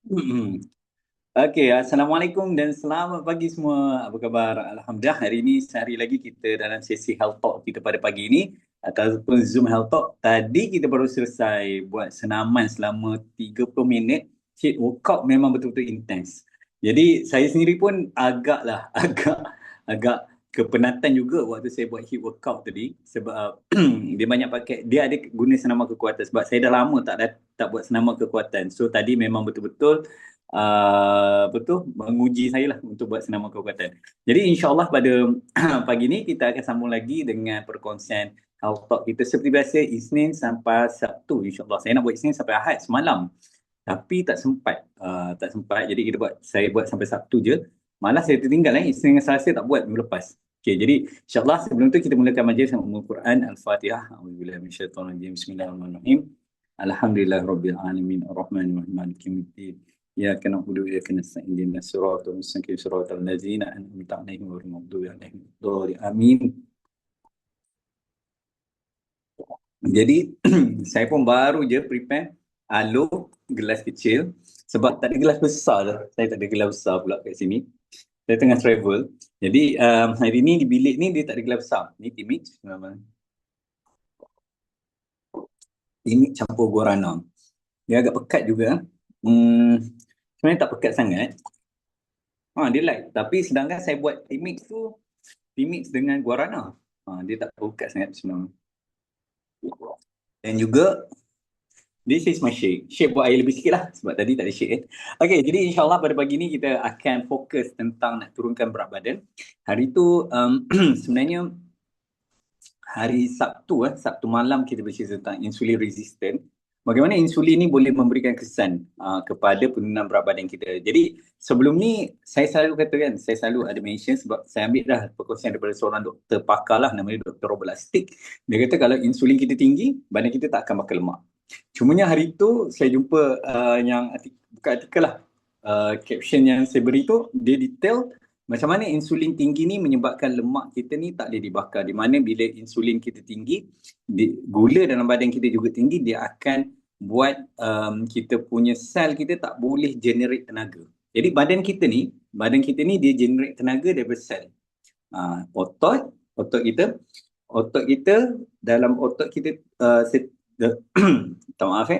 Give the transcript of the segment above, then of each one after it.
Okey, Assalamualaikum dan selamat pagi semua. Apa khabar? Alhamdulillah, hari ini sehari lagi kita dalam sesi Health Talk kita pada pagi ini ataupun Zoom Health Talk. Tadi kita baru selesai buat senaman selama 30 minit. Cik, workout memang betul-betul intens. Jadi saya sendiri pun agaklah agak kepenatan juga waktu saya buat HIIT workout tadi sebab dia banyak pakai, dia ada guna senaman kekuatan sebab saya dah lama tak buat senaman kekuatan. So tadi memang betul-betul betul menguji saya lah untuk buat senaman kekuatan. Jadi insyaAllah pada pagi ni kita akan sambung lagi dengan perkongsian Health Talk kita seperti biasa Isnin sampai Sabtu insyaAllah. Saya nak buat Isnin sampai Ahad semalam tapi tak sempat. Tak sempat, jadi saya buat sampai Sabtu je. Malah saya tertinggal Isnin dengan Selasa tak buat minggu lepas. Okay, jadi insyaAllah sebelum tu kita mulakan majlis dengan Ummul Quran Al-Fatihah. A'udzubillahi minasyaitonirrajim. Bismillahirrahmanirrahim. Alhamdulillahirrahmanirrahim. Ar-Rahmanirrahim. Maliki yaumiddin. إياك نعبد وإياك نستعين اهدنا الصراط المستقيم صراط الذين أنعمت عليهم غير المغضوب عليهم ولا الضالين آمين. Jadi saya pun baru je prepare gelas kecil sebab tak ada gelas besar dah. Saya tak ada gelas besar pula kat sini. Saya tengah travel. Jadi hari ni di bilik ni dia tak ada gelas besar. Ni timix timix campur guarana. Dia agak pekat juga. Sebenarnya tak pekat sangat. Dia light. Tapi sedangkan saya buat timix dengan guarana. Dia tak pekat sangat sebenarnya. Dan juga this is my shake. Shake buat air lebih sikit lah sebab tadi tak ada shake. Okay, jadi insyaAllah pada pagi ni kita akan fokus tentang nak turunkan berat badan. Hari tu sebenarnya hari Sabtu malam kita bercerita tentang insulin resistant. Bagaimana insulin ni boleh memberikan kesan kepada penurunan berat badan kita. Jadi sebelum ni saya selalu katakan, saya selalu ada mention sebab saya ambil dah perkongsian daripada seorang doktor pakar lah, namanya Dr. Robert Lustig. Dia kata kalau insulin kita tinggi, badan kita tak akan bakar lemak. Cumanya hari tu saya jumpa bukan artikel lah, caption yang saya beri tu, dia detail macam mana insulin tinggi ni menyebabkan lemak kita ni tak boleh dibakar. Di mana bila insulin kita tinggi, gula dalam badan kita juga tinggi, dia akan buat kita punya sel kita tak boleh generate tenaga. Jadi badan kita ni dia generate tenaga daripada sel. Otot kita dalam otot kita minta maaf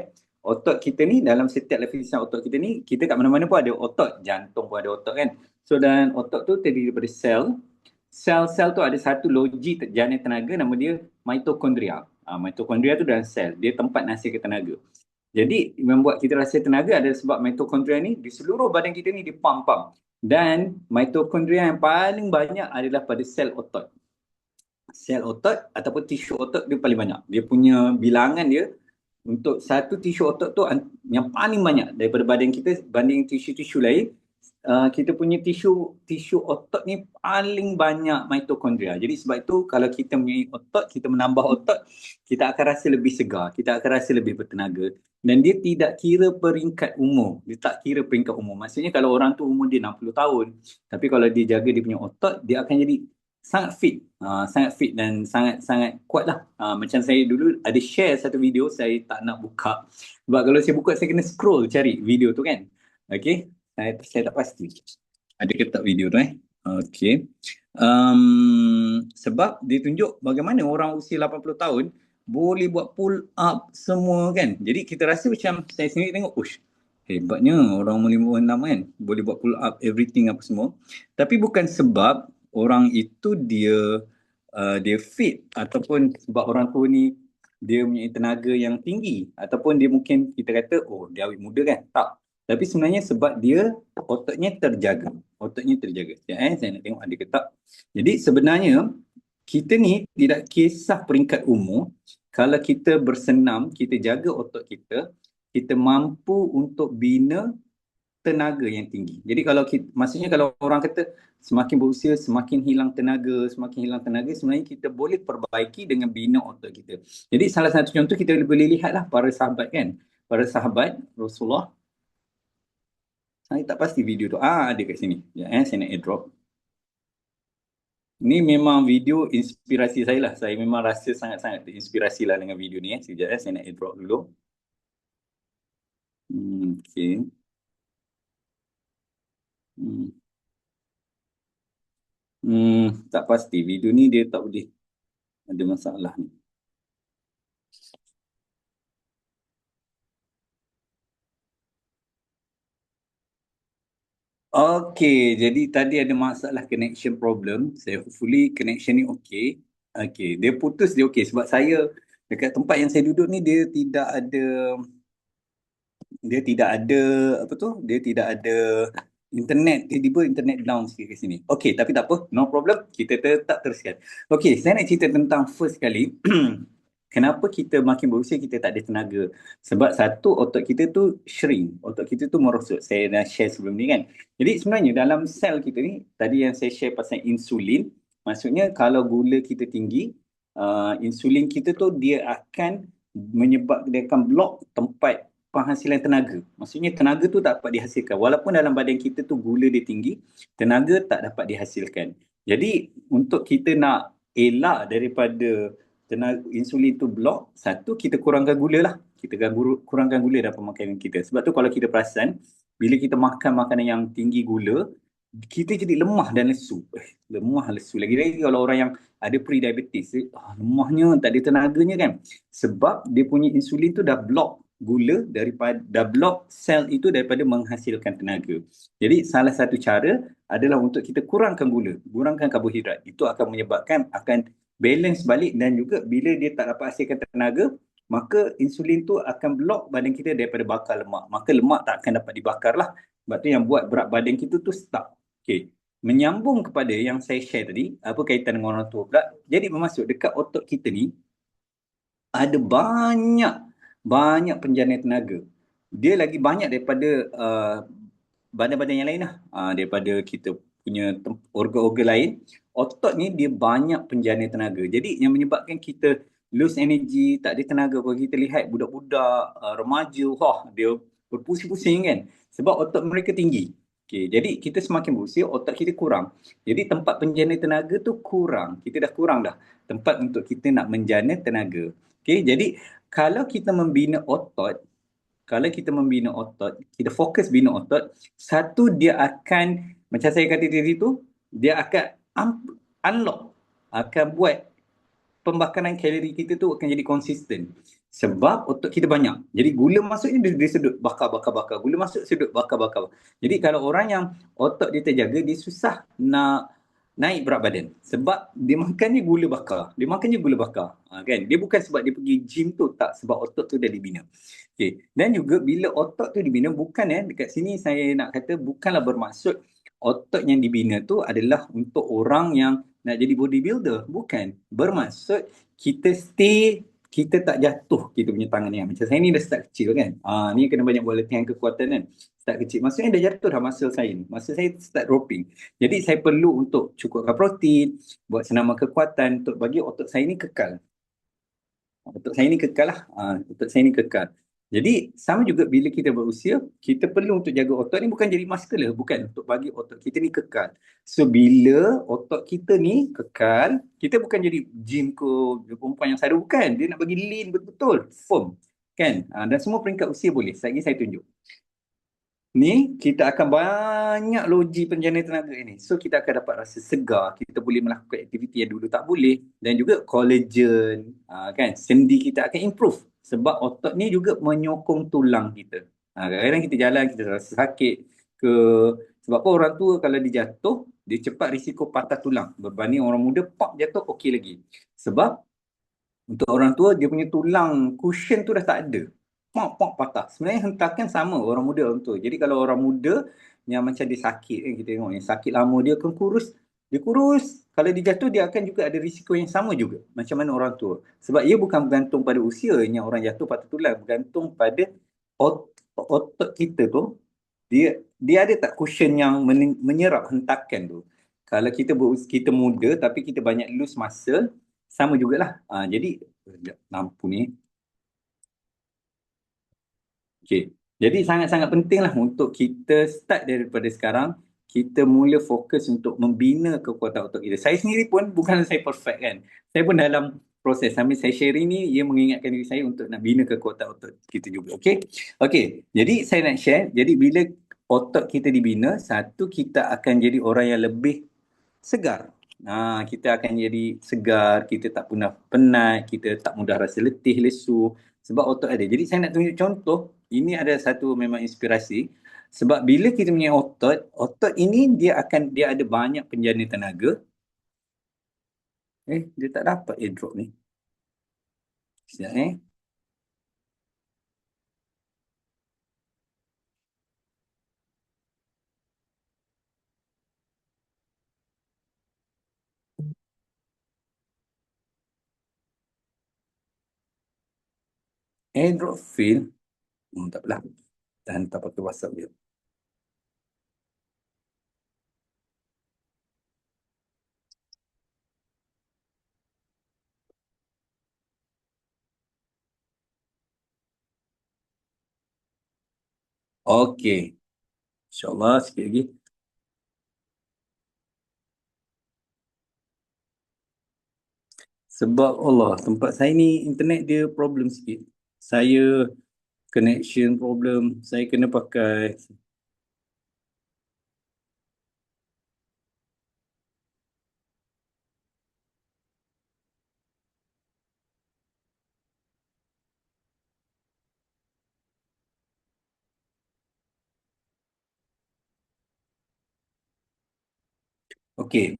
otot kita ni dalam setiap lapisan otot kita ni, kita kat mana-mana pun ada otot, jantung pun ada otot kan. So dan otot tu terdiri daripada sel tu ada satu loji jana tenaga, nama dia mitokondria. Mitokondria tu dalam sel, dia tempat menghasilkan tenaga. Jadi membuat kita rasa tenaga adalah sebab mitokondria ni di seluruh badan kita ni dipam-pam. Dan mitokondria yang paling banyak adalah pada sel otot. Sel otot ataupun tisu otot dia paling banyak. Dia punya bilangan dia untuk satu tisu otot tu yang paling banyak daripada badan kita banding tisu-tisu lain. Kita punya tisu otot ni paling banyak mitokondria. Jadi sebab itu kalau kita mempunyai otot, kita menambah otot, kita akan rasa lebih segar, kita akan rasa lebih bertenaga. Dan dia tidak kira peringkat umur. Dia tak kira peringkat umur. Maksudnya kalau orang tu umur dia 60 tahun, tapi kalau dia jaga dia punya otot, dia akan jadi sangat fit dan sangat kuat lah. Macam saya dulu ada share satu video, saya tak nak buka sebab kalau saya buka saya kena scroll cari video tu kan. Okay, saya tak pasti ada ke tak video tu okay. Sebab dia tunjuk bagaimana orang usia 80 tahun boleh buat pull up semua kan. Jadi kita rasa macam, saya sendiri tengok, ush, hebatnya orang umur 56 kan boleh buat pull up everything apa semua. Tapi bukan sebab orang itu dia fit ataupun sebab orang tua ni dia punya tenaga yang tinggi ataupun dia mungkin kita kata dia awet muda kan. Tak. Tapi sebenarnya sebab dia ototnya terjaga. Saya nak tengok ada ke tak. Jadi sebenarnya kita ni tidak kisah peringkat umur. Kalau kita bersenam, kita jaga otot kita, kita mampu untuk bina tenaga yang tinggi. Jadi maksudnya kalau orang kata semakin berusia semakin hilang tenaga, sebenarnya kita boleh perbaiki dengan bina otot kita. Jadi salah satu contoh kita boleh lihatlah para sahabat kan. Para sahabat Rasulullah. Saya tak pasti video tu. Ada kat sini. Saya nak airdrop. Ini memang video inspirasi saya lah. Saya memang rasa sangat-sangat terinspirasi lah dengan video ni. Sekejap saya nak airdrop dulu. Okay. Hmm. Tak pasti. Video ni dia tak boleh. Ada masalah ni. Okay, jadi tadi ada masalah connection problem. Saya hopefully connection ni okay. Okay, dia putus dia okay. Sebab saya dekat tempat yang saya duduk ni dia tidak ada apa tu? Dia tidak ada internet. Tiba-tiba internet down sikit kat sini. Okay, tapi tak apa. No problem. Kita tetap teruskan. Okay, saya nak cerita tentang first kali. Kenapa kita makin berusia kita tak ada tenaga? Sebab satu, otot kita tu shrink. Otot kita tu merosot. Saya dah share sebelum ni kan. Jadi sebenarnya dalam sel kita ni, tadi yang saya share pasal insulin, maksudnya kalau gula kita tinggi, insulin kita tu dia akan dia akan block tempat penghasilan tenaga. Maksudnya tenaga tu tak dapat dihasilkan. Walaupun dalam badan kita tu gula dia tinggi, tenaga tak dapat dihasilkan. Jadi untuk kita nak elak daripada tenaga insulin tu block, satu kita kurangkan gula lah. Kita kurangkan gula dalam makanan kita. Sebab tu kalau kita perasan, bila kita makan makanan yang tinggi gula, kita jadi lemah dan lesu. Lemah lesu. Lagi-lagi kalau orang yang ada pre-diabetes, lemahnya, tak ada tenaganya kan. Sebab dia punya insulin tu dah block gula dah block sel itu daripada menghasilkan tenaga. Jadi salah satu cara adalah untuk kita kurangkan gula, kurangkan karbohidrat. Itu akan menyebabkan akan balance balik dan juga bila dia tak dapat hasilkan tenaga, maka insulin tu akan block badan kita daripada bakar lemak. Maka lemak tak akan dapat dibakar lah. Sebab tu yang buat berat badan kita tu stuck. Okay. Menyambung kepada yang saya share tadi, apa kaitan dengan orang tua pula. Jadi bermaksud dekat otot kita ni, ada banyak penjana tenaga. Dia lagi banyak daripada badan-badan yang lain lah. Daripada kita punya organ-organ lain. Otot ni dia banyak penjana tenaga. Jadi yang menyebabkan kita lose energy, tak ada tenaga. Kalau kita lihat budak-budak, remaja, dia berpusing-pusing kan. Sebab otot mereka tinggi. Okay, jadi kita semakin berusia, otot kita kurang. Jadi tempat penjana tenaga tu kurang. Kita dah kurang dah tempat untuk kita nak menjana tenaga. Okay, jadi kalau kita membina otot, kita fokus bina otot, satu dia akan, macam saya kata tadi tu, dia akan unlock, akan buat pembakaran kalori kita tu akan jadi konsisten. Sebab otot kita banyak. Jadi gula masuknya dia sedut, bakar. Gula masuk, sedut, bakar. Jadi kalau orang yang otot dia terjaga, dia susah nak naik berat badan. Sebab dia makannya gula bakar. Kan? Dia bukan sebab dia pergi gym tu, tak. Sebab otot tu dah dibina. Okay. Dan juga bila otot tu dibina, bukan dekat sini saya nak kata, bukanlah bermaksud otot yang dibina tu adalah untuk orang yang nak jadi bodybuilder. Bukan. Bermaksud kita tak jatuh kita punya tangan ni. Macam saya ni dah start kecil kan. Ni kena banyak buat latihan kekuatan kan. Start kecil. Maksudnya dah jatuh dah muscle saya ni. Muscle saya start dropping. Jadi saya perlu untuk cukupkan protein, buat senaman kekuatan untuk bagi otot saya ni kekal. Otot saya ni kekal lah. Otot saya ni kekal. Jadi sama juga bila kita berusia, kita perlu untuk jaga otot ni bukan jadi muscular, bukan, untuk bagi otot kita ni kekal. So bila otot kita ni kekal, kita bukan jadi gym ke perempuan yang sadu, bukan. Dia nak bagi lean betul-betul, firm. Kan? Dan semua peringkat usia boleh. Lagi saya tunjuk. Ni kita akan banyak loji penjana tenaga ini. So kita akan dapat rasa segar, kita boleh melakukan aktiviti yang dulu tak boleh, dan juga collagen, kan, sendi kita akan improve sebab otot ni juga menyokong tulang kita. Kadang-kadang kita jalan kita rasa sakit ke, sebab apa, orang tua kalau dia jatuh dia cepat risiko patah tulang berbanding orang muda pop jatuh okey lagi. Sebab untuk orang tua dia punya tulang cushion tu dah tak ada, pop patah. Sebenarnya hentakan sama orang muda orang tua. Jadi kalau orang muda yang macam dia sakit kan, kita tengok yang sakit lama dia akan kurus. Dia kurus. Kalau dia jatuh dia akan juga ada risiko yang sama juga macam mana orang tua. Sebab ia bukan bergantung pada usianya orang jatuh patah tulang, bergantung pada otot kita tu. Dia ada tak cushion yang menyerap hentakan tu. Kalau kita muda tapi kita banyak lose muscle, sama jugalah. Jadi lampu ni. Okay. Jadi sangat-sangat pentinglah untuk kita start daripada sekarang, kita mula fokus untuk membina kekuatan otot kita. Saya sendiri pun bukan saya perfect kan. Saya pun dalam proses. Sambil saya sharing ni, ia mengingatkan diri saya untuk nak bina kekuatan otot kita juga. Okay. Okay. Jadi saya nak share. Jadi bila otot kita dibina, satu kita akan jadi orang yang lebih segar. Kita akan jadi segar, kita tak pernah penat, kita tak mudah rasa letih, lesu sebab otot ada. Jadi saya nak tunjuk contoh, ini ada satu memang inspirasi sebab bila kita punya otot, otot ini dia ada banyak penjana tenaga. Dia tak dapat airdrop ni. Sekejap airdrop fail. Tak apalah. Dah hantar pakai WhatsApp dia. Okey. InsyaAllah sikit lagi. Sebab Allah, tempat saya ni internet dia problem sikit. Saya connection problem, saya kena pakai. Okey.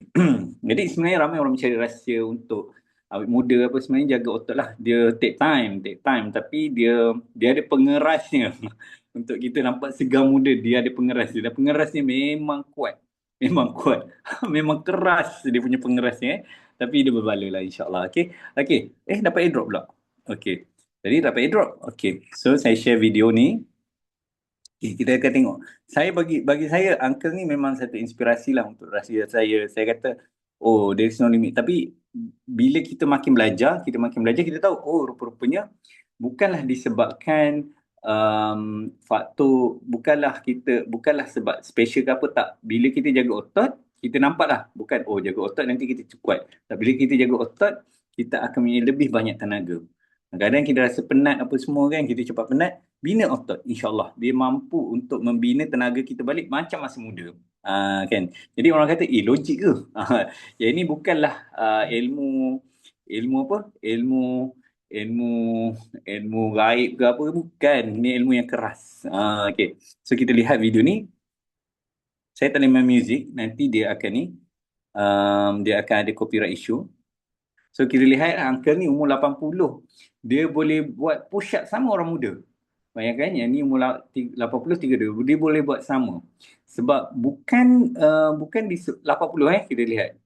Jadi sebenarnya ramai orang mencari rahsia untuk awet muda apa sebenarnya jaga otot lah. Dia take time tapi dia ada pengerasnya. Untuk kita nampak segar muda dia ada pengeras dia. Dan pengerasnya memang kuat. Memang kuat. Memang keras dia punya pengerasnya. Tapi dia berbala lah insyaAllah. Okey. Okey. Dapat airdrop pula. Okey. Jadi dapat airdrop. Okey. So saya share video ni. Okay, kita akan tengok. Saya bagi saya uncle ni memang satu inspirasi lah untuk rahsia saya. Saya kata, oh there is no limit. Tapi bila kita makin belajar kita tahu oh rupa-rupanya bukanlah disebabkan faktor bukanlah sebab special ke apa tak. Bila kita jaga otot, kita nampak lah bukan oh jaga otot nanti kita kuat. Tapi bila kita jaga otot, kita akan punya lebih banyak tenaga. Kadang-kadang kita rasa penat apa semua kan, kita cepat penat, bina otot insyaAllah. Dia mampu untuk membina tenaga kita balik macam masa muda. Kan? Jadi orang kata, logik ke? Yang ini bukanlah ilmu apa? Ilmu ilmu gaib ke apa, bukan. Ini ilmu yang keras. Okay. So kita lihat video ni. Saya tak boleh main music, nanti dia akan ni, dia akan ada copyright issue. So kita lihat uncle ni umur 80. Dia boleh buat push up sama orang muda. Bayangkan yang ni umur 83 dia boleh buat sama. Sebab bukan di 80 kita lihat.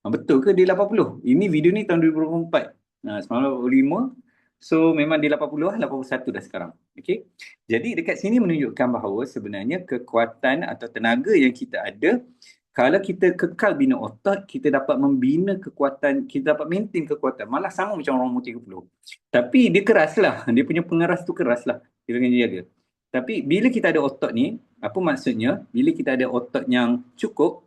Betul ke dia 80? Ini video ni tahun 2024. 1985. So memang dia 80 lah, 81 dah sekarang. Okey. Jadi dekat sini menunjukkan bahawa sebenarnya kekuatan atau tenaga yang kita ada, kalau kita kekal bina otot, kita dapat membina kekuatan, kita dapat maintain kekuatan. Malah sama macam orang umur 30. Tapi dia keras lah. Dia punya pengeras tu keras lah. Kita kena jaga. Tapi bila kita ada otot ni, apa maksudnya? Bila kita ada otot yang cukup,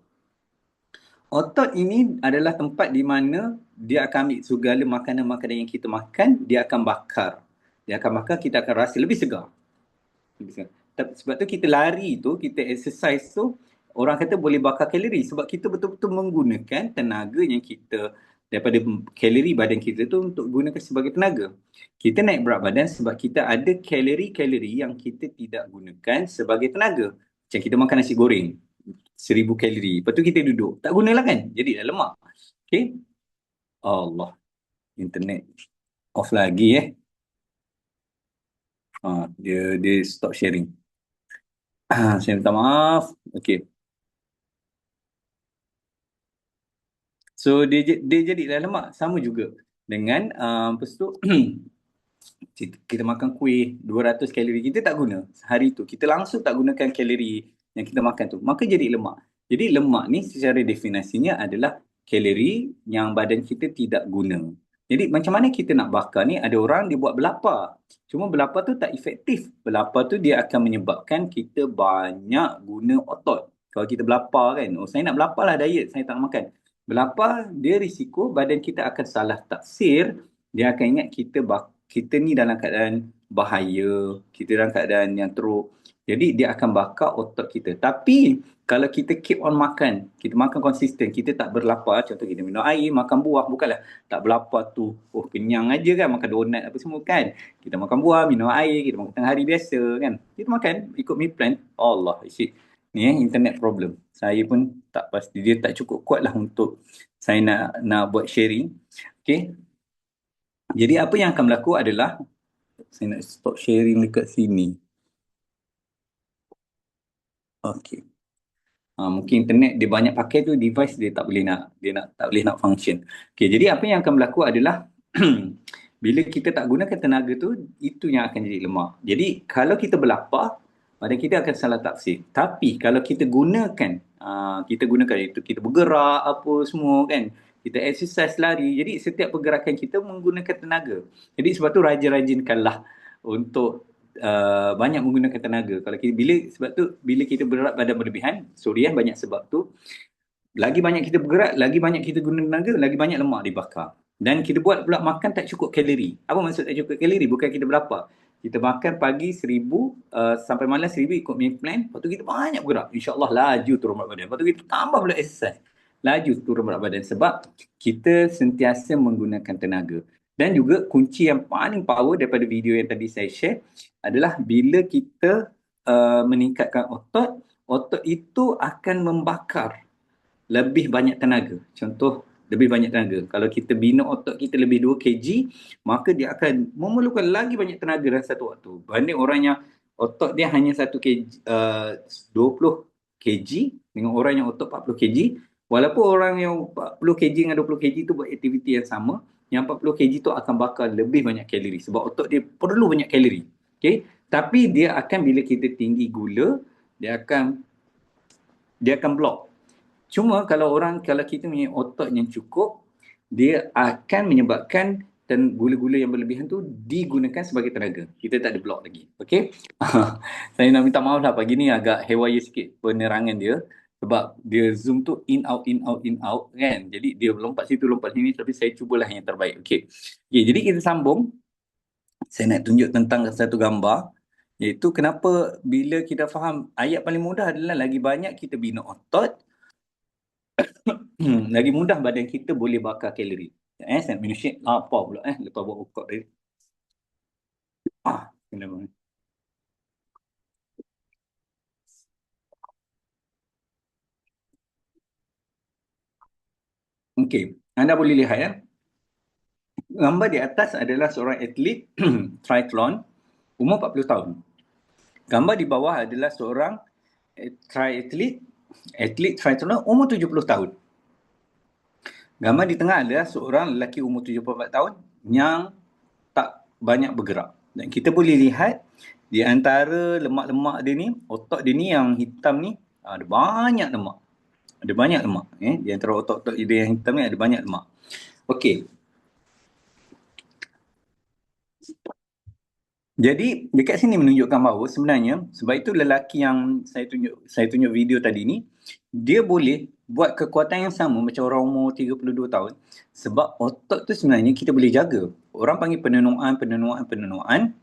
otot ini adalah tempat di mana dia akan ambil segala makanan-makanan yang kita makan, dia akan bakar. Dia akan bakar, kita akan rasa lebih segar. Sebab tu kita lari tu, kita exercise tu, orang kata boleh bakar kalori sebab kita betul-betul menggunakan tenaga yang kita daripada kalori badan kita tu untuk gunakan sebagai tenaga. Kita naik berat badan sebab kita ada kalori-kalori yang kita tidak gunakan sebagai tenaga. Macam kita makan nasi goreng, 1000 kalori. Lepas tu kita duduk. Tak gunalah kan? Jadi dah lemak. Okay. Allah. Internet off lagi dia stop sharing. Saya minta maaf. Okay. So dia jadi dah lemak. Sama juga dengan lepas tu kita makan kuih 200 kalori. Kita tak guna hari tu. Kita langsung tak gunakan kalori yang kita makan tu. Maka jadi lemak. Jadi lemak ni secara definisinya adalah kalori yang badan kita tidak guna. Jadi macam mana kita nak bakar ni? Ada orang dia buat belapar. Cuma belapar tu tak efektif. Belapar tu dia akan menyebabkan kita banyak guna otot. Kalau kita belapar kan, oh saya nak belapar lah diet, saya tak nak makan. Belapar dia risiko badan kita akan salah taksir. Dia akan ingat kita kita ni dalam keadaan bahaya, kita dalam keadaan yang teruk. Jadi dia akan bakar otot kita. Tapi kalau kita keep on makan, kita makan konsisten, kita tak berlapar, contoh kita minum air, makan buah, bukanlah tak berlapar tu, oh kenyang aja kan, makan donat apa semua kan. Kita makan buah, minum air, kita makan tengah hari biasa kan. Kita makan ikut meal plan. Allah, isi. Ni internet problem. Saya pun tak pasti, dia tak cukup kuat lah untuk saya nak buat sharing. Okay. Jadi apa yang akan berlaku adalah, saya nak stop sharing dekat sini. Okay. Mungkin internet dia banyak pakai tu, device dia tak boleh tak boleh nak function. Okay, jadi apa yang akan berlaku adalah bila kita tak gunakan tenaga tu, itu yang akan jadi lemak. Jadi kalau kita berlapar, badan kita akan salah tafsir. Tapi kalau kita gunakan itu, kita bergerak apa semua kan, kita exercise, lari, jadi setiap pergerakan kita menggunakan tenaga. Jadi sebab tu rajin-rajinkanlah untuk banyak menggunakan tenaga. Sebab tu bila kita berat badan berlebihan, banyak sebab tu, lagi banyak kita bergerak, lagi banyak kita guna tenaga, lagi banyak lemak dibakar. Dan kita buat pula makan tak cukup kalori. Apa maksud tak cukup kalori? Bukan kita berapa. Kita makan pagi 1,000 sampai malam 1,000 ikut meal plan. Lepas tu kita banyak bergerak. InsyaAllah laju turun berat badan. Lepas tu kita tambah pula exercise. Laju turun berat badan. Sebab kita sentiasa menggunakan tenaga. Dan juga kunci yang paling power daripada video yang tadi saya share adalah bila kita meningkatkan otot, otot itu akan membakar lebih banyak tenaga. Contoh, lebih banyak tenaga. Kalau kita bina otot kita lebih 2 kg, maka dia akan memerlukan lagi banyak tenaga dalam satu waktu. Banding orang yang otot dia hanya 1 kg, 20 kg dengan orang yang otot 40 kg. Walaupun orang yang 40 kg dengan 20 kg tu buat aktiviti yang sama, yang 40 kg tu akan bakar lebih banyak kalori. Sebab otot dia perlu banyak kalori. Okay? Tapi dia akan, bila kita tinggi gula, dia akan block. Cuma kalau kita punya otot yang cukup, dia akan menyebabkan dan gula-gula yang berlebihan tu digunakan sebagai tenaga. Kita tak ada block lagi. Okay? Saya nak minta maaf lah, pagi ni agak haywire sikit penerangan dia. Sebab dia zoom tu in out kan. Jadi dia lompat situ, lompat sini, tapi saya cubalah yang terbaik. Okay, jadi kita sambung. Saya nak tunjuk tentang satu gambar. Iaitu kenapa bila kita faham, ayat paling mudah adalah lagi banyak kita bina otot, lagi mudah badan kita boleh bakar kalori. Saya nak minum shake. Apa pula lepas buat workout tadi. Kenapa? Okey, anda boleh lihat ya. Gambar di atas adalah seorang atlet triathlon umur 40 tahun. Gambar di bawah adalah seorang atlet triathlon umur 70 tahun. Gambar di tengah adalah seorang lelaki umur 74 tahun yang tak banyak bergerak. Dan kita boleh lihat di antara lemak-lemak dia ni, otot dia ni yang hitam ni, ada banyak lemak. Ada banyak lemak. Di antara otot-otot dia yang hitam ni ada banyak lemak. Okey. Jadi dekat sini menunjukkan bahawa sebenarnya, sebab itu lelaki yang saya tunjuk video tadi ni, dia boleh buat kekuatan yang sama macam orang umur 32 tahun. Sebab otot tu sebenarnya kita boleh jaga. Orang panggil penenuaan.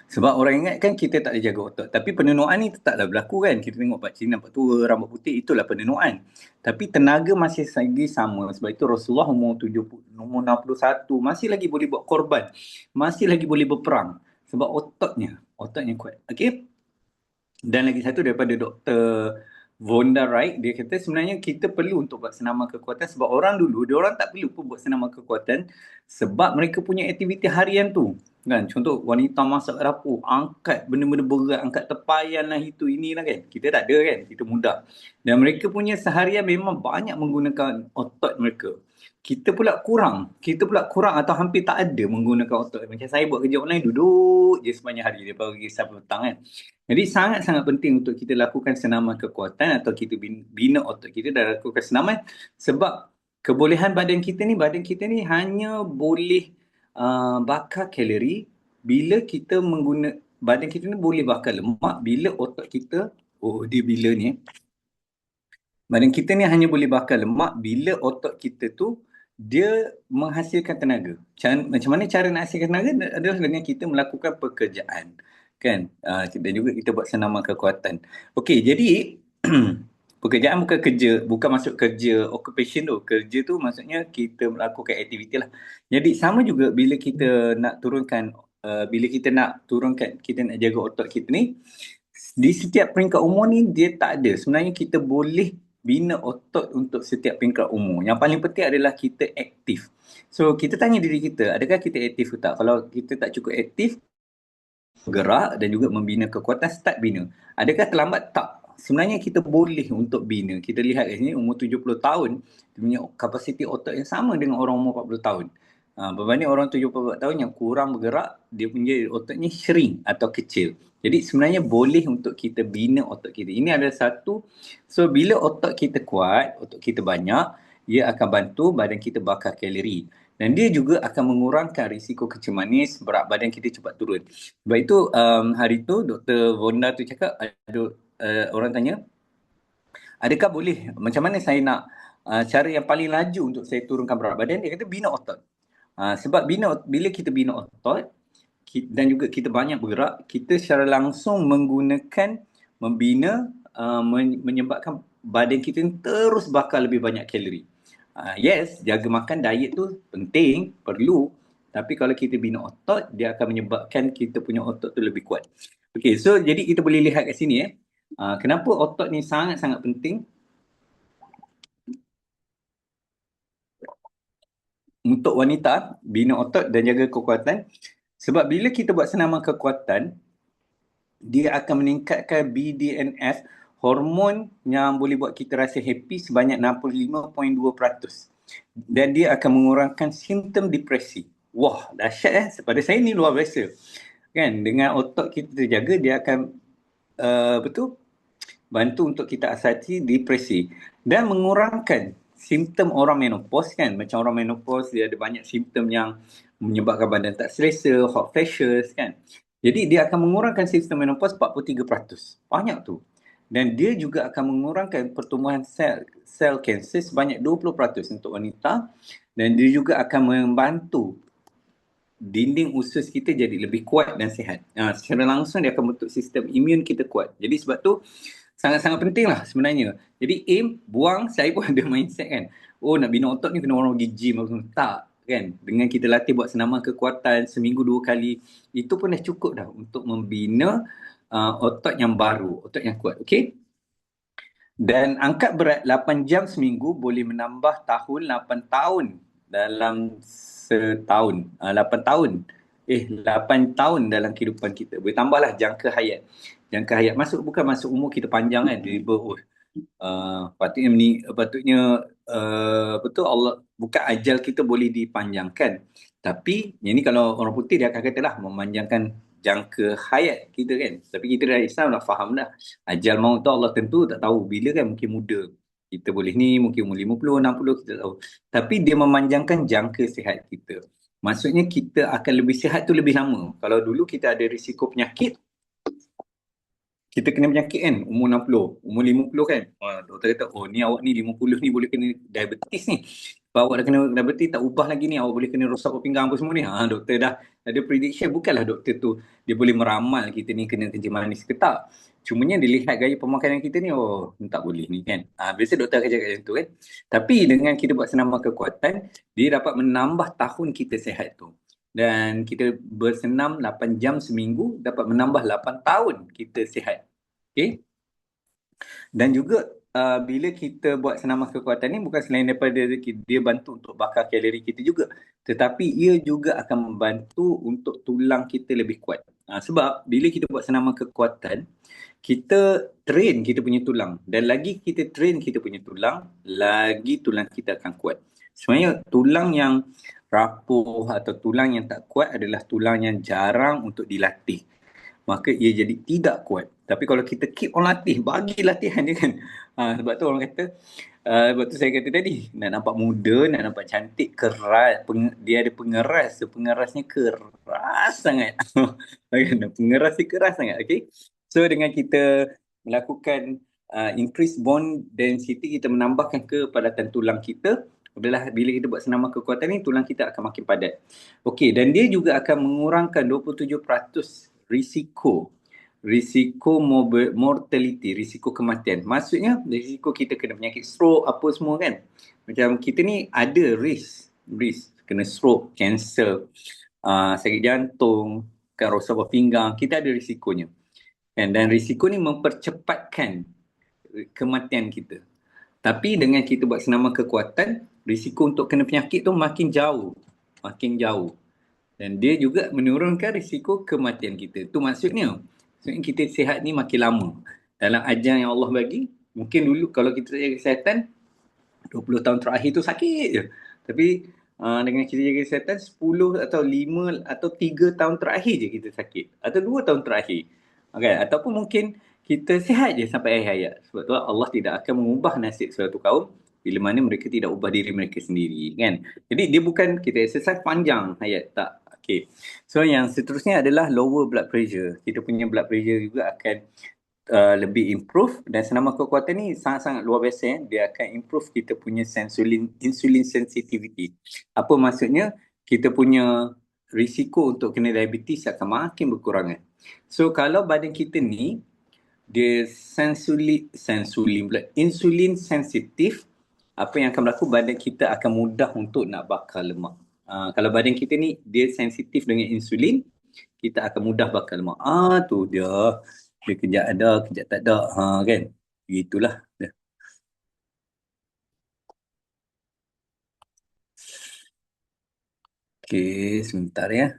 Sebab orang ingat kan kita tak ada jaga otot. Tapi penenuaan ni tetaplah berlaku kan. Kita tengok Pak Cik nampak tua, rambut putih, itulah penenuaan. Tapi tenaga masih lagi sama. Sebab itu Rasulullah umur 61 masih lagi boleh buat korban. Masih lagi boleh berperang. Sebab ototnya kuat. Okey. Dan lagi satu daripada Dr. Vonda Wright, dia kata sebenarnya kita perlu untuk buat senaman kekuatan sebab orang dulu, dia orang tak perlu pun buat senaman kekuatan sebab mereka punya aktiviti harian tu. Kan? Contoh wanita masak dapur, angkat benda-benda berat, angkat tepayan lah itu inilah kan. Kita tak ada kan, kita mudah. Dan mereka punya seharian memang banyak menggunakan otot mereka. Kita pula kurang atau hampir tak ada menggunakan otot. Macam saya buat kerja online, duduk je sepanjang hari daripada pagi sampai petang kan. Jadi sangat-sangat penting untuk kita lakukan senaman kekuatan atau kita bina otot kita dan lakukan senaman sebab kebolehan badan kita ni hanya boleh bakar kalori bila kita badan kita ni boleh bakar lemak bila otot kita, badan kita ni hanya boleh bakar lemak bila otot kita tu dia menghasilkan tenaga. Macam mana cara nak hasilkan tenaga adalah dengan kita melakukan pekerjaan. Kan? Dan juga kita buat senaman kekuatan. Okey, jadi pekerjaan bukan kerja, bukan masuk kerja occupation tu. Kerja tu maksudnya kita melakukan aktiviti lah. Jadi sama juga bila kita nak turunkan, kita nak jaga otot kita ni, di setiap peringkat umur ni dia tak ada. Sebenarnya kita boleh bina otot untuk setiap peringkat umur. Yang paling penting adalah kita aktif. So kita tanya diri kita, adakah kita aktif ke tak? Kalau kita tak cukup aktif, bergerak dan juga membina kekuatan, start bina. Adakah terlambat? Tak. Sebenarnya kita boleh untuk bina. Kita lihat kat sini umur 70 tahun, dia punya kapasiti otot yang sama dengan orang umur 40 tahun. Berbanding orang 74 tahun yang kurang bergerak, dia punya ototnya shrink atau kecil. Jadi sebenarnya boleh untuk kita bina otot kita. Ini adalah satu. So bila otot kita kuat, otot kita banyak, ia akan bantu badan kita bakar kalori. Dan dia juga akan mengurangkan risiko kecil manis, berat badan kita cepat turun. Sebab itu hari tu Dr. Vonda tu cakap, ada orang tanya, adakah boleh, macam mana saya nak cara yang paling laju untuk saya turunkan berat badan? Dia kata bina otot. Sebab bila kita bina otot dan juga kita banyak bergerak, kita secara langsung membina, menyebabkan badan kita terus bakar lebih banyak kalori. Yes, jaga makan, diet tu penting, perlu. Tapi kalau kita bina otot, dia akan menyebabkan kita punya otot tu lebih kuat. Okay, so jadi kita boleh lihat kat sini kenapa otot ni sangat-sangat penting untuk wanita, bina otot dan jaga kekuatan. Sebab bila kita buat senaman kekuatan, dia akan meningkatkan BDNF, hormon yang boleh buat kita rasa happy sebanyak 65.2%. Dan dia akan mengurangkan simptom depresi. Wah, dahsyat pada saya ni luar biasa. Kan, dengan otot kita terjaga, dia akan bantu untuk kita asati depresi dan mengurangkan simptom orang menopause kan. Macam orang menopause dia ada banyak simptom yang menyebabkan badan tak selesa, hot flashes kan. Jadi dia akan mengurangkan sistem menopause 43%. Banyak tu. Dan dia juga akan mengurangkan pertumbuhan sel kanser sebanyak 20% untuk wanita, dan dia juga akan membantu dinding usus kita jadi lebih kuat dan sihat. Secara langsung dia akan bentuk sistem imun kita kuat. Jadi sebab tu sangat-sangat penting lah sebenarnya. Jadi aim, buang, saya pun ada mindset kan. Oh, nak bina otot ni kena orang pergi gym. Tak kan. Dengan kita latih buat senaman kekuatan seminggu 2 kali, itu pun dah cukup dah untuk membina otot yang baru, otot yang kuat. Okay. Dan angkat berat 8 jam seminggu boleh menambah 8 tahun dalam setahun. 8 tahun. 8 tahun dalam kehidupan kita. Boleh tambahlah jangka hayat. Jangka hayat bukan masuk umur kita panjang kan. Patutnya betul Allah, bukan ajal kita boleh dipanjangkan. Tapi yang ni kalau orang putih dia akan katalah memanjangkan jangka hayat kita kan. Tapi kita dari Islam dah faham dah. Ajal maut tu Allah tentu tak tahu bila kan, mungkin muda. Kita boleh ni mungkin umur 50, 60 kita tak tahu. Tapi dia memanjangkan jangka sihat kita. Maksudnya kita akan lebih sihat tu lebih lama. Kalau dulu kita ada risiko penyakit, kita kena penyakit kan umur 60, umur 50 kan. Doktor kata, oh ni awak ni 50 ni boleh kena diabetes ni. Kalau awak dah kena diabetes tak ubah lagi ni, awak boleh kena rosak pinggang apa semua ni. Doktor dah ada prediction. Bukanlah doktor tu dia boleh meramal kita ni kena kencing manis ke tak. Cumanya dilihat gaya pemakanan kita ni, oh tak boleh ni kan. Biasa doktor akan cakap macam tu kan. Tapi dengan kita buat senaman kekuatan, dia dapat menambah tahun kita sihat tu. Dan kita bersenam 8 jam seminggu dapat menambah 8 tahun kita sihat. Okay. Dan juga bila kita buat senaman kekuatan ni, bukan selain daripada dia bantu untuk bakar kalori kita juga, tetapi ia juga akan membantu untuk tulang kita lebih kuat. Sebab bila kita buat senaman kekuatan, kita train kita punya tulang. Dan lagi kita train kita punya tulang, lagi tulang kita akan kuat. Sebenarnya tulang yang rapuh atau tulang yang tak kuat adalah tulang yang jarang untuk dilatih. Maka ia jadi tidak kuat. Tapi kalau kita keep on latih, bagi latihan dia kan. Sebab tu orang kata, sebab tu saya kata tadi, nak nampak muda, nak nampak cantik, keras, dia ada pengeras. So, pengerasnya keras sangat. Pengeras dia keras sangat, okay. So dengan kita melakukan increase bone density, kita menambahkan kepadatan tulang kita, Bila kita buat senaman kekuatan ni, tulang kita akan makin padat. Okey, dan dia juga akan mengurangkan 27% risiko mortality, risiko kematian. Maksudnya risiko kita kena penyakit stroke apa semua kan. Macam kita ni ada risk kena stroke, kanser, sakit jantung, kan rosak pinggang, kita ada risikonya. Dan risiko ni mempercepatkan kematian kita. Tapi dengan kita buat senaman kekuatan, risiko untuk kena penyakit tu makin jauh. Dan dia juga menurunkan risiko kematian kita. Tu maksudnya kita sihat ni makin lama. Dalam ajar yang Allah bagi, mungkin dulu kalau kita jaga kesihatan, 20 tahun terakhir tu sakit je. Tapi dengan kita jaga kesihatan, 10 atau 5 atau 3 tahun terakhir je kita sakit. Atau 2 tahun terakhir. Okay? Ataupun mungkin kita sihat je sampai akhir hayat. Sebab tu Allah tidak akan mengubah nasib suatu kaum bila mana mereka tidak ubah diri mereka sendiri, kan? Jadi dia bukan kita exercise panjang hayat, tak. Okay. So yang seterusnya adalah lower blood pressure. Kita punya blood pressure juga akan lebih improve, dan senaman kekuatan ni sangat-sangat luar biasa. Dia akan improve kita punya insulin sensitivity. Apa maksudnya? Kita punya risiko untuk kena diabetes akan makin berkurangan. So kalau badan kita ni dia insulin sensitif, apa yang akan berlaku, badan kita akan mudah untuk nak bakar lemak. Kalau badan kita ni dia sensitif dengan insulin, kita akan mudah bakar lemak. Tu dia kejap ada, kejap tak ada, kan? Gitulah. Okey, sebentar ya.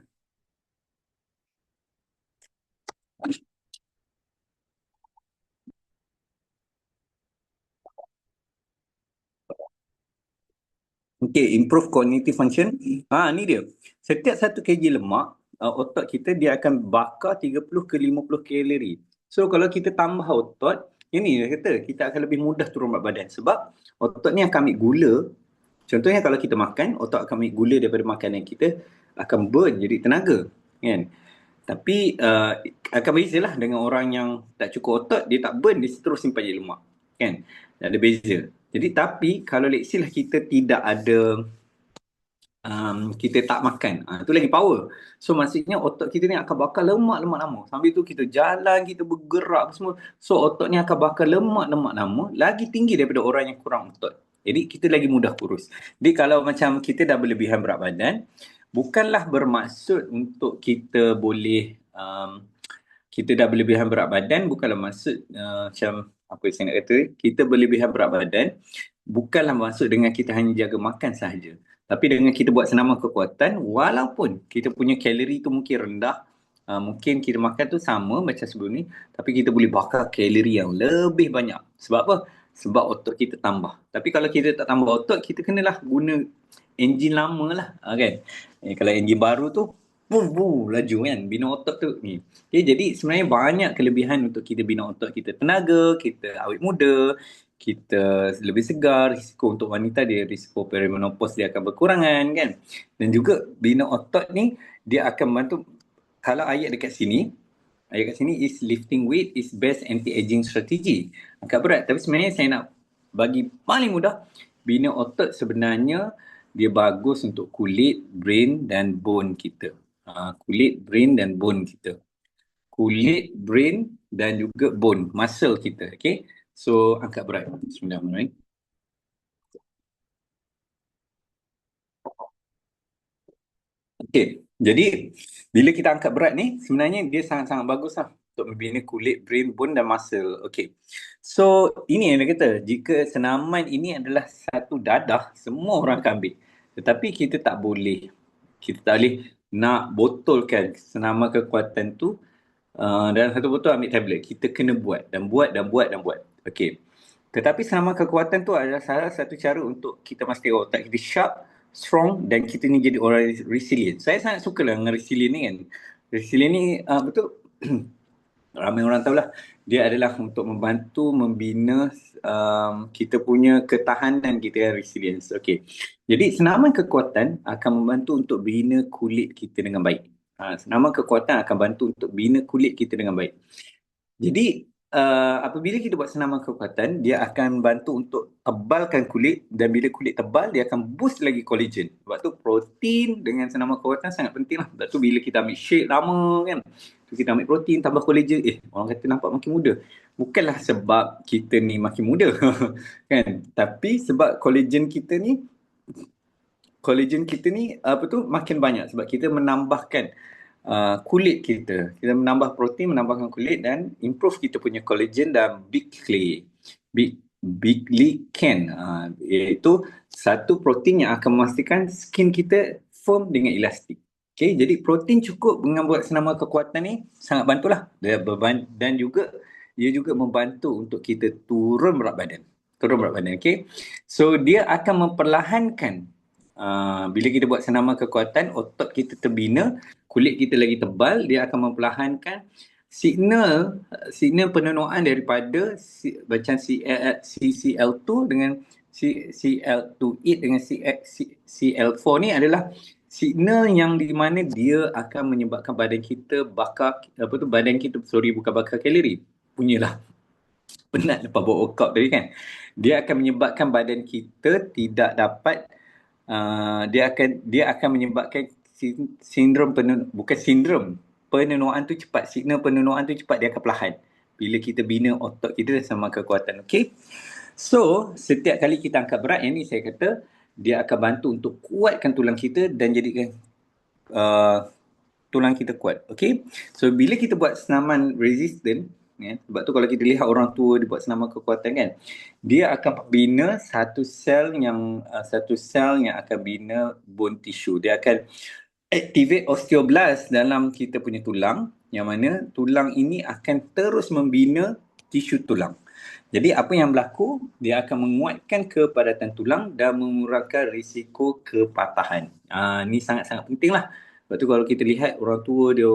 Okey, improve cognitive function. Ni dia. Setiap 1 kg lemak, otot kita dia akan bakar 30 ke 50 kalori. So kalau kita tambah otot, ini dia kata kita akan lebih mudah turun berat badan sebab otot ni akan ambil gula. Contohnya kalau kita makan, otot akan ambil gula daripada makanan kita, akan burn jadi tenaga, kan? Tapi akan bezalah dengan orang yang tak cukup otot, dia tak burn, dia terus simpan je lemak, kan? Ada beza. Jadi tapi kalau let's say lah kita tidak ada kita tak makan, itu lagi power. So maksudnya otot kita ni akan bakar lemak lama. Sambil tu kita jalan, kita bergerak semua. So otot ni akan bakar lemak lama, lagi tinggi daripada orang yang kurang otot. Jadi kita lagi mudah kurus. Jadi kalau macam kita dah berlebihan berat badan, bukanlah bermaksud untuk kita boleh kita dah berlebihan berat badan, bukanlah maksud macam apa yang saya nak kata, kita berlebihan berat badan bukanlah maksud dengan kita hanya jaga makan sahaja. Tapi dengan kita buat senaman kekuatan, walaupun kita punya kalori tu mungkin rendah, mungkin kita makan tu sama macam sebelum ni, tapi kita boleh bakar kalori yang lebih banyak. Sebab apa? Sebab otot kita tambah. Tapi kalau kita tak tambah otot, kita kenalah guna enjin lama lah, kan? Kalau enjin baru tu, laju kan, bina otot tu ni. Okay, jadi sebenarnya banyak kelebihan untuk kita bina otot. Kita tenaga, kita awet muda, kita lebih segar. Risiko untuk wanita dia, risiko perimenopause dia akan berkurangan, kan. Dan juga bina otot ni dia akan bantu. Kalau ayat kat sini is lifting weight is best anti-aging strategy. Angkat berat. Tapi sebenarnya saya nak bagi paling mudah, bina otot sebenarnya dia bagus untuk kulit, brain dan bone kita. Kulit, brain dan bone kita. Kulit, brain dan juga bone, muscle kita. Okay. So angkat berat. Bismillahirrahmanirrahim. Okay. Jadi bila kita angkat berat ni, sebenarnya dia sangat-sangat bagus lah untuk membina kulit, brain, bone dan muscle. Okay. So ini yang dia kata, jika senaman ini adalah satu dadah, semua orang akan ambil. Tetapi kita tak boleh nak botolkan senaman kekuatan tu dalam satu botol, ambil tablet. Kita kena buat. Okey. Tetapi senaman kekuatan tu adalah salah satu cara untuk kita pastikan otak kita sharp, strong dan kita ni jadi orang resilient. Saya sangat suka lah dengan resilient ni kan. Resilient ni betul ramai orang tahulah, dia adalah untuk membantu membina kita punya ketahanan kita, resilience. Okey. Jadi senaman kekuatan akan membantu untuk bina kulit kita dengan baik. Senaman kekuatan akan bantu untuk bina kulit kita dengan baik. Jadi apabila kita buat senaman kekuatan, dia akan bantu untuk tebalkan kulit, dan bila kulit tebal, dia akan boost lagi collagen. Sebab tu protein dengan senaman kekuatan sangat penting lah. Sebab tu bila kita ambil shake lama kan, tu kita ambil protein tambah collagen, orang kata nampak makin muda. Bukanlah sebab kita ni makin muda kan, tapi sebab collagen kita ni apa tu makin banyak sebab kita menambahkan kulit kita. Kita menambah protein, menambahkan kulit dan improve kita punya collagen dan big lichen, iaitu satu protein yang akan memastikan skin kita firm dengan elastik. Okay, jadi protein cukup dengan buat senaman kekuatan ni sangat bantulah. Dan juga dia juga membantu untuk kita turun berat badan. Okay. So dia akan memperlahankan, bila kita buat senaman kekuatan, otot kita terbina, kulit kita lagi tebal, dia akan memperlahankan signal penenuaan daripada macam CCL2 dengan CL28 dengan CL4 ni adalah signal yang di mana dia akan menyebabkan badan kita bukan bakar kalori. Punyalah penat lepas buat workout tadi kan. Dia akan menyebabkan badan kita tidak dapat, dia akan menyebabkan penenuaan tu cepat. Signal penenuaan tu cepat, dia akan perlahan bila kita bina otot kita sama kekuatan. Okay, so setiap kali kita angkat berat, yang ni saya kata dia akan bantu untuk kuatkan tulang kita dan jadikan tulang kita kuat. Okay, so bila kita buat senaman resistant, sebab tu kalau kita lihat orang tua dia buat senaman kekuatan kan, dia akan bina satu sel yang akan bina bone tissue. Dia akan activate osteoblast dalam kita punya tulang, yang mana tulang ini akan terus membina tisu tulang. Jadi apa yang berlaku, dia akan menguatkan kepadatan tulang dan mengurangkan risiko kepatahan. Ni sangat-sangat penting lah. Sebab tu kalau kita lihat orang tua dia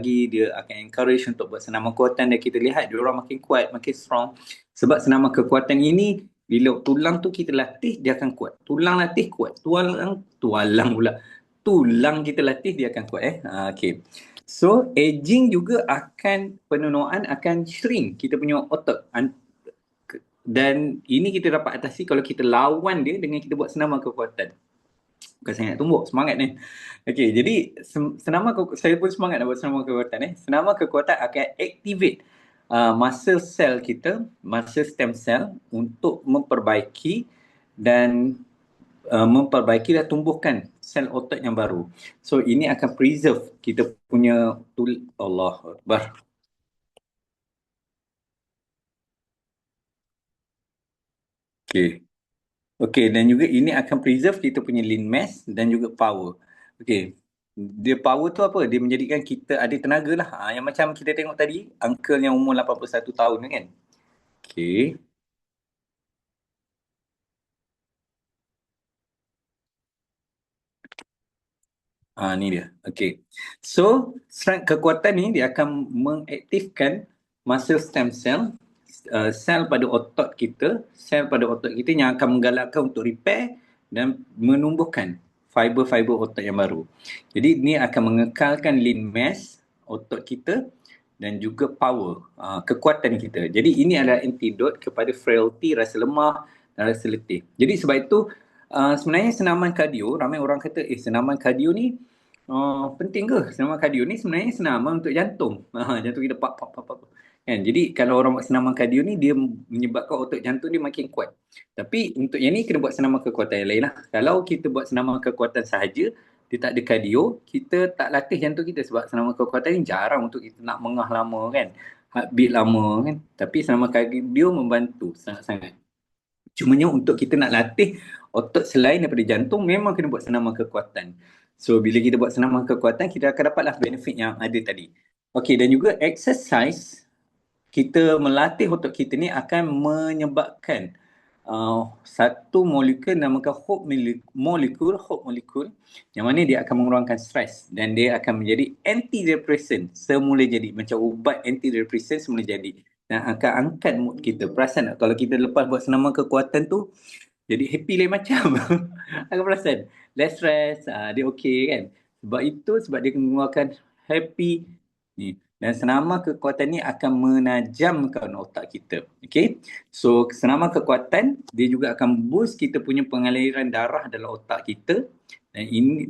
dia akan encourage untuk buat senaman kekuatan, dan kita lihat dia orang makin kuat, makin strong. Sebab senaman kekuatan ini, bila tulang tu kita latih, dia akan kuat. Tulang latih kuat. Tulang kita latih, dia akan kuat. Okay. So aging juga penenuaan akan shrink kita punya otot. Dan ini kita dapat atasi kalau kita lawan dia dengan kita buat senaman kekuatan. Bukan saya nak tumbuk, semangat ni. Okey, jadi saya pun semangat nak buat senaman kekuatan. Senaman kekuatan akan activate muscle cell kita, muscle stem cell, untuk memperbaiki dan tumbuhkan sel otot yang baru. So ini akan preserve kita punya Allah Akbar. Okey, dan juga ini akan preserve kita punya lean mass dan juga power. Okey. Dia power tu apa? Dia menjadikan kita ada tenaga lah. Yang macam kita tengok tadi, uncle yang umur 81 tahun kan. Okey. Ni dia. Okey. So, strength kekuatan ni dia akan mengaktifkan muscle stem cell, sel pada otot kita yang akan menggalakkan untuk repair dan menumbuhkan fiber-fiber otot yang baru. Jadi ini akan mengekalkan lean mass otot kita dan juga power, kekuatan kita. Jadi ini adalah antidote kepada frailty, rasa lemah dan rasa letih. Jadi sebab itu sebenarnya senaman kardio, ramai orang kata senaman kardio ni penting ke? Senaman kardio ni sebenarnya senaman untuk jantung. Jantung kita pak. Kan? Jadi kalau orang buat senaman kardio ni, dia menyebabkan otot jantung dia makin kuat. Tapi untuk yang ni kena buat senaman kekuatan yang lain lah. Kalau kita buat senaman kekuatan sahaja, dia tak ada kardio, kita tak latih jantung kita. Sebab senaman kekuatan ni jarang untuk kita nak mengah lama kan, heartbeat lama kan. Tapi senaman kardio membantu sangat-sangat. Cumanya untuk kita nak latih otot selain daripada jantung, memang kena buat senaman kekuatan. So bila kita buat senaman kekuatan, kita akan dapatlah benefit yang ada tadi. Okey, dan juga exercise, kita melatih otot kita ni akan menyebabkan satu molekul namakan hope molecule, yang mana dia akan mengurangkan stres dan dia akan menjadi antidepresan semula jadi, macam ubat antidepresan semula jadi, dan akan angkat mood kita. Perasan tak kalau kita lepas buat senaman kekuatan tu jadi happy lain macam. Akan perasan less stress, dia okey kan. Sebab dia mengeluarkan happy ni. Dan senaman kekuatan ni akan menajamkan otak kita. Okay? So senaman kekuatan, dia juga akan boost kita punya pengaliran darah dalam otak kita.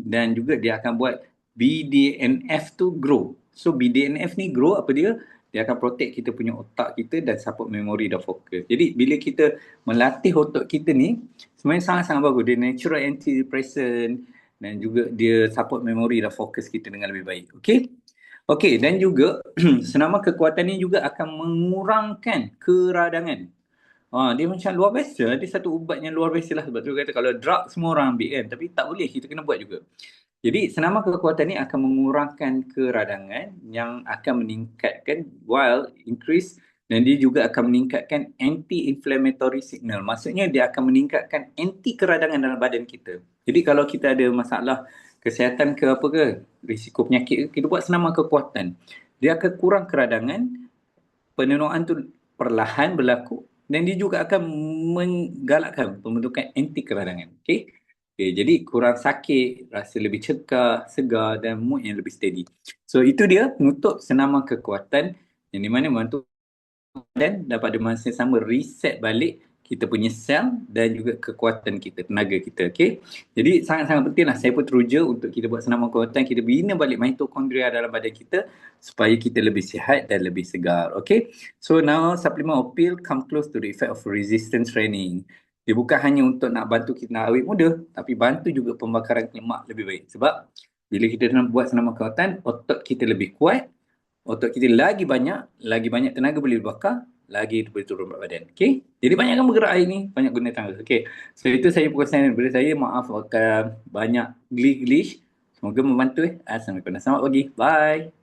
Dan juga dia akan buat BDNF tu grow. So BDNF ni grow apa dia? Dia akan protect kita punya otak kita dan support memori dan fokus. Jadi bila kita melatih otak kita ni, sebenarnya sangat-sangat bagus. Dia natural antidepressant dan juga dia support memori dan fokus kita dengan lebih baik. Okay? Okay, dan juga senaman kekuatan ni juga akan mengurangkan keradangan. Dia macam luar biasa. Dia satu ubat yang luar biasa lah. Sebab tu kata kalau drug semua orang ambil kan. Tapi tak boleh, kita kena buat juga. Jadi senaman kekuatan ni akan mengurangkan keradangan yang akan meningkatkan while increase, dan dia juga akan meningkatkan anti-inflammatory signal. Maksudnya dia akan meningkatkan anti keradangan dalam badan kita. Jadi kalau kita ada masalah kesihatan ke apa ke, risiko penyakit ke, kita buat senaman kekuatan. Dia akan kurang keradangan, penenuaan tu perlahan berlaku dan dia juga akan menggalakkan pembentukan anti keradangan. Okay? Okay, jadi kurang sakit, rasa lebih cekah, segar dan mood yang lebih steady. So itu dia penutup senaman kekuatan yang di mana membantu dan pada masa yang sama reset balik kita punya sel dan juga kekuatan kita, tenaga kita. Okay? Jadi sangat-sangat penting lah. Saya pun teruja untuk kita buat senaman kekuatan, kita bina balik mitokondria dalam badan kita supaya kita lebih sihat dan lebih segar. Okay? So now supplement of pill come close to the effect of resistance training. Dia bukan hanya untuk nak bantu kita nak awet muda, tapi bantu juga pembakaran lemak lebih baik. Sebab bila kita nak buat senaman kekuatan, otot kita lebih kuat, otot kita lagi banyak tenaga boleh dibakar, lagi boleh turun berat badan. Okay? Jadi banyakkan bergerak hari ni, banyak guna tangga. Okay? So itu saya perkongsian daripada saya. Maaf akan banyak glitch. Semoga membantu. Assalamualaikum. Selamat pagi. Bye.